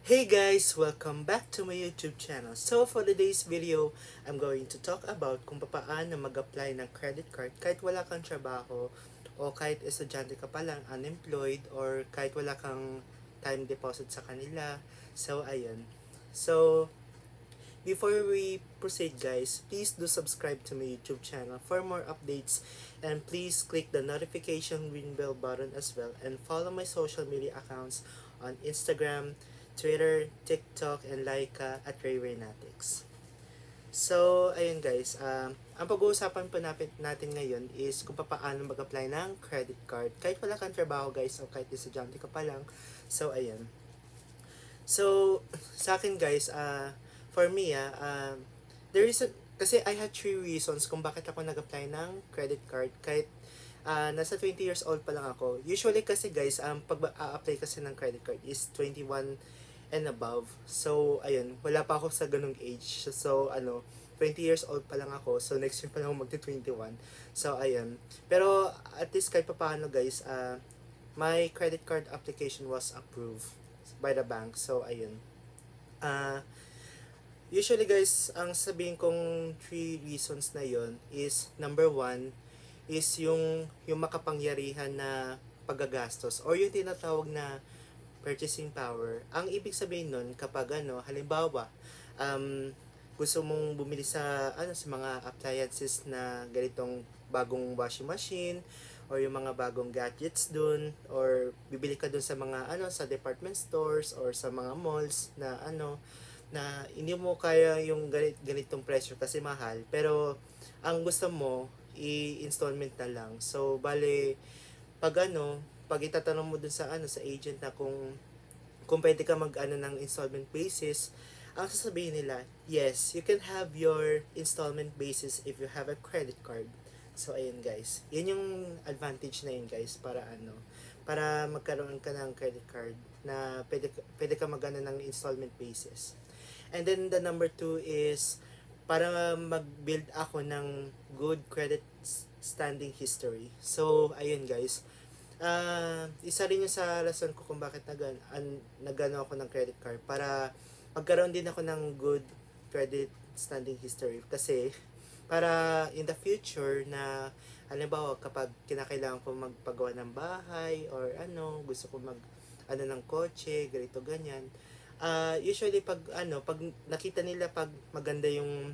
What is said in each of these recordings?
Hey guys! Welcome back to my YouTube channel. So for today's video, I'm going to talk about kung paano mag-apply ng credit card kahit wala kang trabaho o kahit estudyante ka pa lang, unemployed, or kahit wala kang time deposit sa kanila. So ayun. So before we proceed guys, please do subscribe to my YouTube channel for more updates and please click the notification ring bell button as well and follow my social media accounts on Instagram, Twitter, TikTok, and Laika at RayRaynatics. So, ayun guys, ang pag-uusapan po natin ngayon is kung paano mag-apply ng credit card. Kahit wala kang trabaho guys o kahit estudyante ka pa lang. So, ayun. So, sa akin guys, for me, there is a, kasi I had 3 reasons kung bakit ako nag-apply ng credit card kahit nasa 20 years old pa lang ako. Usually kasi guys, pag apply kasi ng credit card is 21 and above. So, ayun, wala pa ako sa ganung age. So, 20 years old pa lang ako. So, next year pa lang ako magti-21. So, ayun. Pero, at least kahit pa paano guys, my credit card application was approved by the bank. So, ayun. Uh, Usually guys, ang sabihin kong 3 reasons na yon is number 1 is yung makapangyarihan na paggagastos or yung tinatawag na purchasing power. Ang ibig sabihin nun kapag halimbawa, gusto mong bumili sa mga appliances na ganitong bagong washing machine or yung mga bagong gadgets dun or bibili ka dun sa mga sa department stores or sa mga malls na na hindi mo kaya yung ganitong presyo kasi mahal pero ang gusto mo i-installment na lang. So bale pag itatanong mo dun sa agent na kung pwede ka ng installment basis, ang sasabihin nila, yes, you can have your installment basis if you have a credit card. So ayun guys, yun yung advantage na yun guys para magkaroon ka ng credit card na pwede ka ng installment basis. And then the number 2 is para mag-build ako ng good credit standing history. So ayun guys, isa rin yung sa rason ko kung bakit nagano ako ng credit card para magkaroon din ako ng good credit standing history kasi para in the future na halimbawa kapag kinakailangan ko magpagawa ng bahay or gusto ko ng kotse, ganito ganyan. Usually pag nakita nila pag maganda yung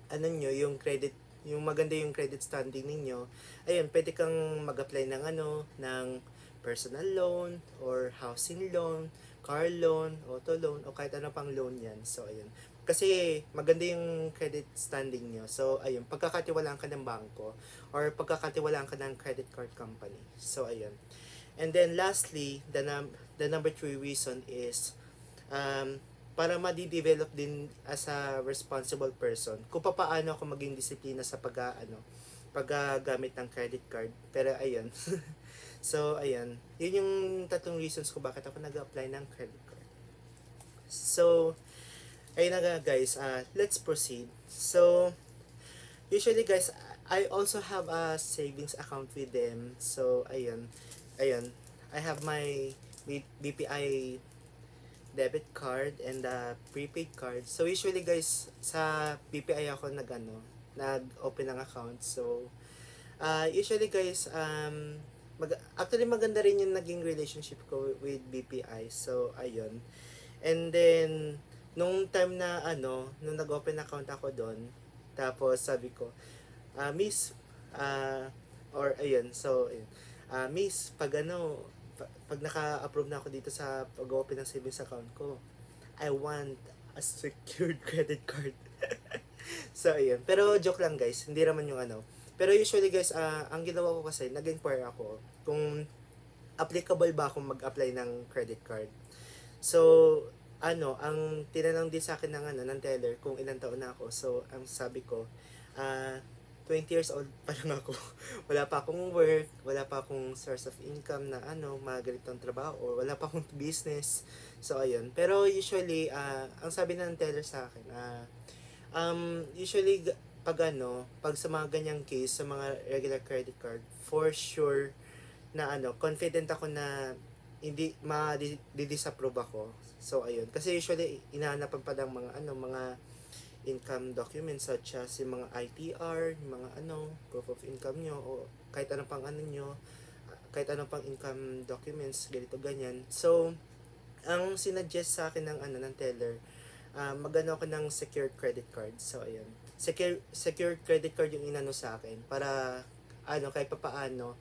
yung credit, yung maganda yung credit standing ninyo, ayun, pwede kang mag-apply ng personal loan or housing loan, car loan, auto loan, o kahit ano pang loan yan. So, ayun. Kasi maganda yung credit standing nyo. So, ayun, pagkakatiwalaan ka ng bangko or pagkakatiwalaan ka ng credit card company. So, ayun. And then lastly, the number 3 reason is para ma-develop din as a responsible person kung paano ako maging disiplina sa paggamit ng credit card. Pero ayun. So ayun, yun yung 3 reasons ko bakit ako nag-apply ng credit card. So ayun na guys, let's proceed. So usually guys, I also have a savings account with them. So ayun, I have my BPI debit card and prepaid card. So usually guys, sa BPI ako nag-open ng account. So usually guys, actually maganda rin yung naging relationship ko with BPI. So ayun. And then nung time na nung nag-open account ako doon, tapos sabi ko, Miss, or ayun, so ayun. Miss, pag naka-approve na ako dito sa pag-open ng savings account ko, I want a secured credit card. So, ayun. Pero joke lang guys, hindi naman yung Pero usually guys, ang ginawa ko kasi, nag-inquire ako kung applicable ba akong mag-apply ng credit card. So, ang tinanong din sa akin ng teller kung ilang taon na ako. So, ang sabi ko, 20 years old pa lang ako. Wala pa akong work, wala pa akong source of income na mga ganitong trabaho, or wala pa akong business. So, ayun. Pero usually, ang sabi ng teller sa akin, usually, pag sa mga ganyang case, sa mga regular credit card, for sure, na confident ako na hindi ma-disapprove ako. So ayun, kasi usually inaanapan pa ng mga mga income documents such as yung mga ITR, yung mga proof of income nyo o kahit anong pang nyo, kahit anong pang income documents, ganito ganyan. So ang sinuggest sa akin ng ng teller, magano ako ng secured credit card. So ayun. Secured credit card yung inano sa akin para kahit papaano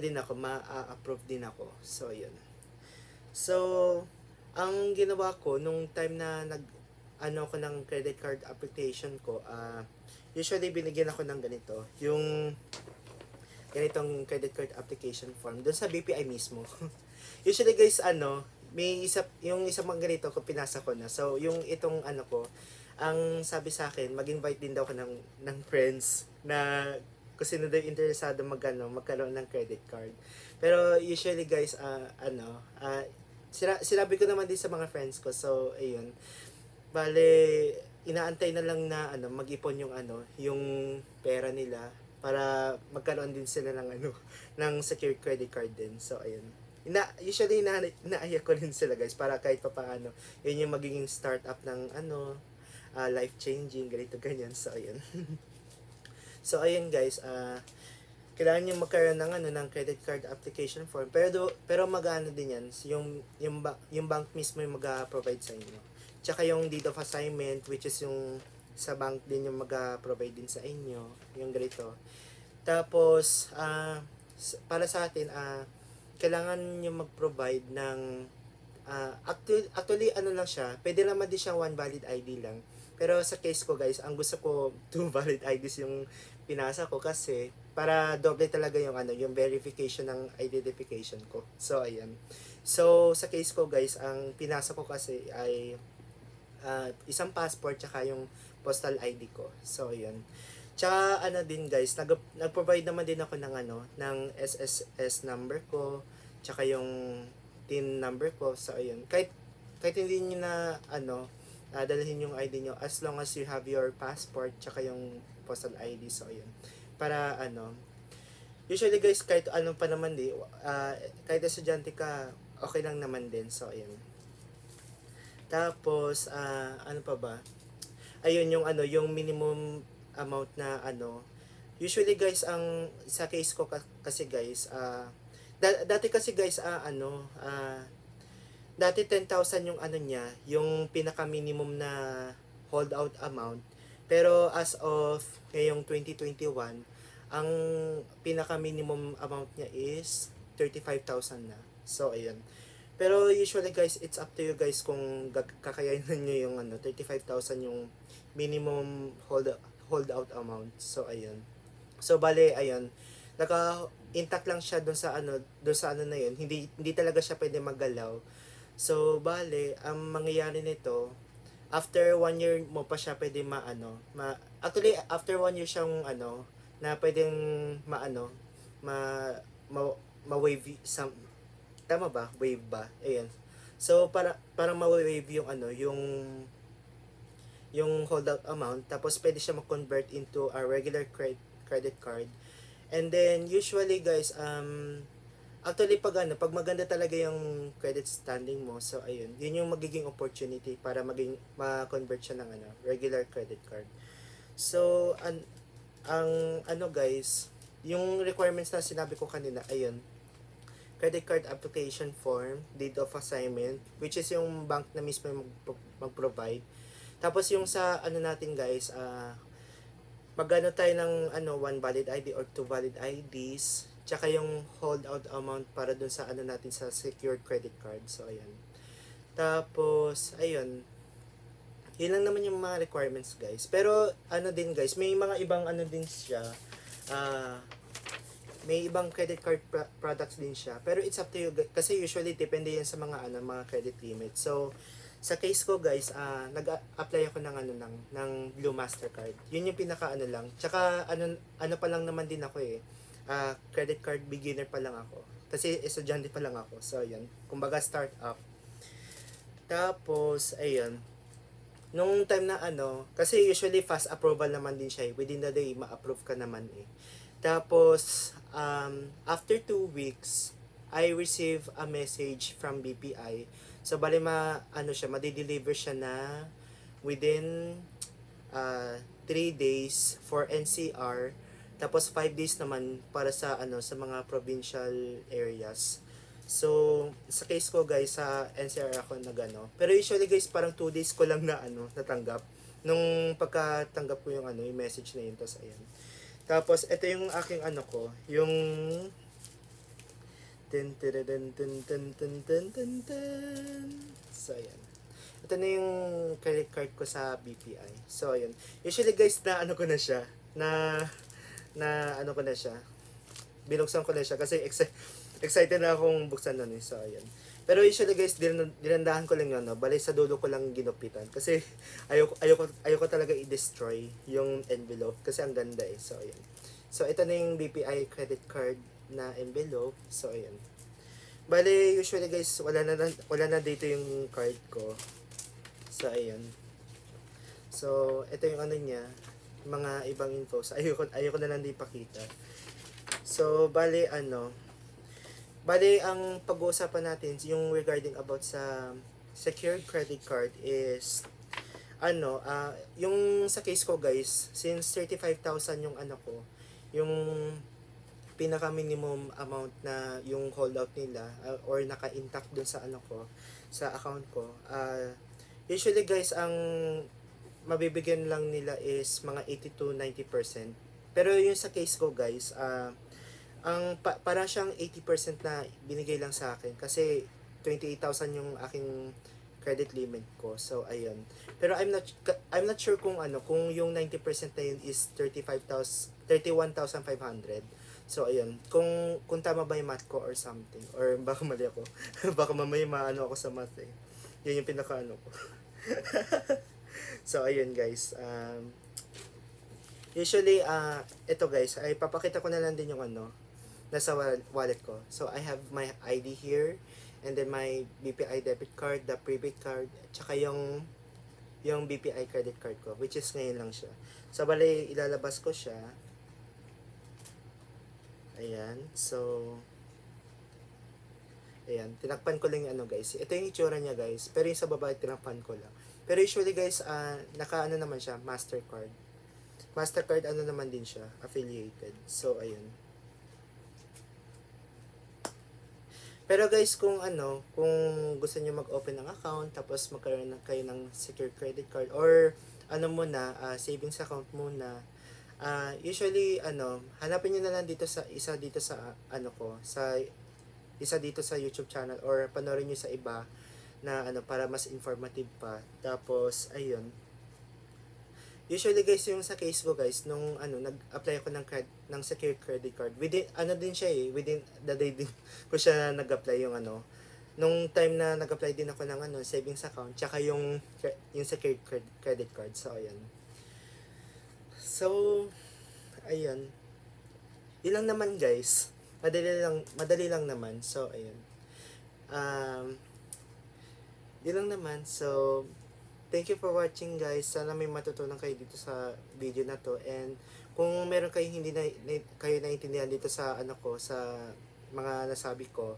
din ako, ma-approve din ako. So ayun. So ang ginawa ko nung time na ko ng credit card application ko, usually binigyan ako ng ganito, yung ganitong credit card application form doon sa BPI mismo. Usually guys, may yung isang mga ganito ko pinasa ko na. So yung itong ko, ang sabi sa akin, mag-invite din daw ako ng friends na kung sino daw interesado magkaroon ng credit card. Pero usually guys, sinabi ko naman din sa mga friends ko. So ayun, bale inaantay na lang na mag-ipon yung yung pera nila para magkaroon din sila ng ng secured credit card din. So ayun, usually inaaya ko rin sila guys para kahit papaano yun yung magiging startup ng life changing, ganito ganyan. So ayun. So ayun guys, kailangan nyo magkaroon ng ng credit card application form, pero magano din yan, yung bank mismo yung mag-provide sa inyo. Tsaka yung deed of assignment, which is yung sa bank din yung mag-provide din sa inyo, yung ganito. Tapos para sa atin, kailangan nyo mag-provide ng actually lang siya, pwede naman din siyang one valid ID lang. Pero sa case ko guys, ang gusto ko 2 valid IDs yung pinasa ko kasi para doble talaga yung yung verification ng identification ko. So ayan. So sa case ko guys, ang pinasa ko kasi ay isang passport tsaka yung postal ID ko. So ayan. Tsaka din guys, nag-provide naman din ako ng ng SSS number ko, tsaka yung TIN number ko. So ayun. Kahit hindi niyo na dalhin yung ID nyo as long as you have your passport tsaka yung postal ID. So ayun, para usually guys, kahit pa naman kahit estudyante ka, okay lang naman din. So ayun. Tapos ano pa ba, ayun yung yung minimum amount na usually guys, ang sa case ko kasi guys, dati kasi guys, dati 10,000 yung niya, yung pinaka minimum na holdout amount. Pero as of ngayong 2021, ang pinaka minimum amount niya is 35,000 na. So ayun. Pero usually guys, it's up to you guys kung kakayanin niyo yung 35,000 yung minimum holdout amount. So ayun. So bale ayun, intact lang siya doon sa na yun. Hindi talaga siya pwede maggalaw. So bale, ang mangyayari nito, after 1 year mo pa siya pwede actually after 1 year siyang na pwedeng ma-wave some, tama ba? Wave ba? Ayan. So para ma-wave yung yung holdout amount, tapos pwede siya ma-convert into a regular credit card. And then usually guys, actually pag maganda talaga yung credit standing mo, so ayun, yun yung magiging opportunity para ma-convert siya ng regular credit card. So ang guys, yung requirements na sinabi ko kanina, ayun, credit card application form, deed of assignment, which is yung bank na mismo mag-provide. Tapos yung sa natin guys, magano tayo ng one valid ID or two valid IDs, tsaka yung holdout amount para dun sa natin sa secured credit card. So ayan. Tapos ayun, yun lang naman yung mga requirements guys. Pero din guys, may mga ibang din siya, may ibang credit card products din siya. Pero it's up to you kasi usually depende yan sa mga mga credit limit. So sa case ko guys, nag-apply ako ng Blue Mastercard. Yun yung pinaka lang. Tsaka pa lang naman din ako credit card beginner pa lang ako. Kasi estudyante pa lang ako. So yun, kumbaga start up. Tapos ayun, nung time na kasi usually fast approval naman din siya. Within the day ma-approve ka naman Tapos after 2 weeks, I receive a message from BPI. So bali madi-deliver siya na within 3 days for NCR, tapos 5 days naman para sa sa mga provincial areas. So sa case ko guys, sa NCR ako nagano. Pero usually guys, parang 2 days ko lang na natanggap nung pagkatanggap ko yung yung message na yun. Tapos ayan. Tapos ito yung aking ko, yung ten ten ten ten ten ten ten ten ten. So ayan. Ito na yung credit card ko sa BPI. So ayun. Usually guys, na ko na siya. Na ko na siya. Binuksan ko na siya kasi excited na akong buksan nun eh. So ayun. Pero usually guys, dinandahan ko lang yun, no? Bali sa dulo ko lang ginupitan. Kasi ayoko talaga i-destroy yung envelope. Kasi ang ganda eh. So ayun. So ito na yung BPI credit card na envelope. So ayun. Bali usually guys, wala na dito yung card ko. So ayun. So ito yung niya, mga ibang info. So ayoko na lang din ipakita. So bali ang pag-uusapan natin yung regarding about sa secured credit card is yung sa case ko guys, since 35,000 yung ko, yung pinaka minimum amount na yung holdout nila or naka-intact dun sa ko, sa account ko. Usually guys, ang mabibigyan lang nila is mga 80 to 90%. Pero yung sa case ko guys, para siyang 80% na binigay lang sa akin kasi 28,000 yung aking credit limit ko. So ayun. Pero I'm not sure kung kung yung 90% na yun is 31,500. So ayun. Kung tama ba yung math ko or something, or baka mali ako. Baka mamaya ako sa math eh. Yun yung pinaka ko. So ayun guys. Usually ito guys, ay papakita ko na lang din yung nasa wallet ko. So I have my ID here, and then my BPI debit card, the prepaid card, tsaka yung BPI credit card ko, which is ngayon lang siya. So bali ilalabas ko siya. Ayan. So ayan, tinakpan ko lang yung guys. Ito yung itsura niya guys, pero yung sa baba tinakpan ko lang. Pero usually guys, naka naman siya, Mastercard. Mastercard naman din siya, affiliated. So ayun. Pero guys, kung gusto niyo mag-open ng account, tapos magkaroon kayo ng secure credit card, or muna, savings account muna, usually, hanapin niyo na lang dito sa isa dito sa, isa dito sa YouTube channel, or panoorin niyo sa iba, na para mas informative pa. Tapos, ayun. Usually guys, yung sa case ko guys, nung nag-apply ako ng secure credit card, within din siya eh, within the day din ko siya nag-apply yung nung time na nag-apply din ako ng savings account, tsaka yung secure credit card. So ayan. So ayun. Yun lang naman guys. Madali lang naman. So ayun. Yun lang naman. So thank you for watching guys. Sana may matutunan kayo dito sa video na to. And kung meron kayo hindi kayo naiintindihan dito sa sa mga nasabi ko,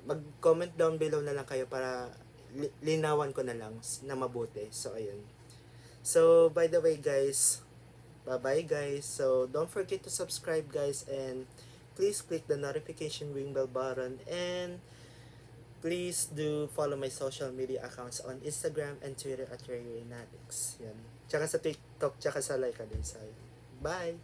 mag-comment down below na lang kayo para linawan ko na lang na mabuti. So ayun. So by the way guys, bye-bye guys. So don't forget to subscribe guys, and please click the notification ring bell button, and please do follow my social media accounts on Instagram and Twitter at RayRayNatics. Yan. Tsaka sa TikTok, tsaka sa Laika din. Bye!